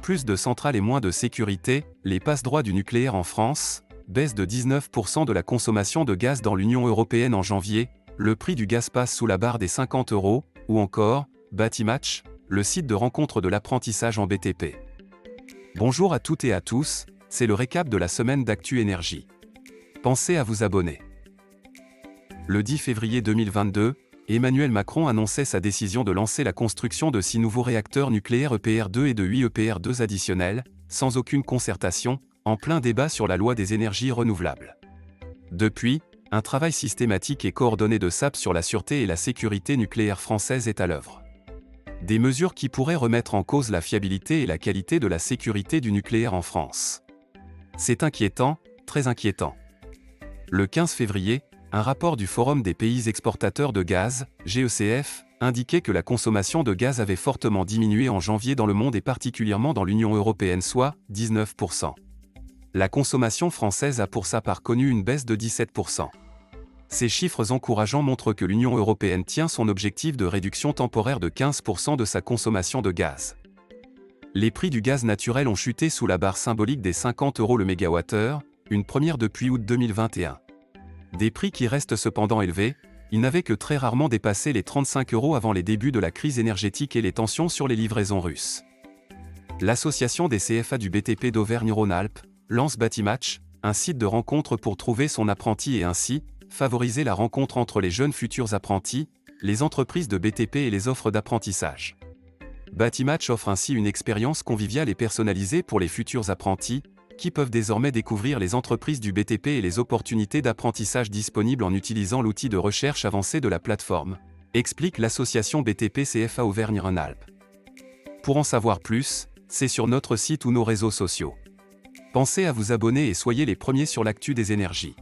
plus de centrales et moins de sécurité, les passe-droits du nucléaire en France, baisse de 19% de la consommation de gaz dans l'Union européenne en janvier, le prix du gaz passe sous la barre des 50 €, ou encore, Batimatch, le site de rencontre de l'apprentissage en BTP. Bonjour à toutes et à tous, c'est le récap de la semaine d'Actu Énergie. Pensez à vous abonner. Le 10 février 2022, Emmanuel Macron annonçait sa décision de lancer la construction de 6 nouveaux réacteurs nucléaires EPR2 et de 8 EPR2 additionnels, sans aucune concertation, en plein débat sur la loi des énergies renouvelables. Depuis, un travail systématique et coordonné de SAP sur la sûreté et la sécurité nucléaire française est à l'œuvre. Des mesures qui pourraient remettre en cause la fiabilité et la qualité de la sécurité du nucléaire en France. C'est inquiétant, très inquiétant. Le 15 février, un rapport du Forum des pays exportateurs de gaz, GECF, indiquait que la consommation de gaz avait fortement diminué en janvier dans le monde et particulièrement dans l'Union européenne, soit 19%. La consommation française a pour sa part connu une baisse de 17%. Ces chiffres encourageants montrent que l'Union européenne tient son objectif de réduction temporaire de 15% de sa consommation de gaz. Les prix du gaz naturel ont chuté sous la barre symbolique des 50 € le mégawattheure, une première depuis août 2021. Des prix qui restent cependant élevés, ils n'avaient que très rarement dépassé les 35 € avant les débuts de la crise énergétique et les tensions sur les livraisons russes. L'association des CFA du BTP d'Auvergne-Rhône-Alpes lance Batimatch, un site de rencontre pour trouver son apprenti et ainsi favoriser la rencontre entre les jeunes futurs apprentis, les entreprises de BTP et les offres d'apprentissage. Batimatch offre ainsi une expérience conviviale et personnalisée pour les futurs apprentis, qui peuvent désormais découvrir les entreprises du BTP et les opportunités d'apprentissage disponibles en utilisant l'outil de recherche avancé de la plateforme, explique l'association BTP CFA Auvergne-Rhône-Alpes. Pour en savoir plus, c'est sur notre site ou nos réseaux sociaux. Pensez à vous abonner et soyez les premiers sur l'actu des énergies.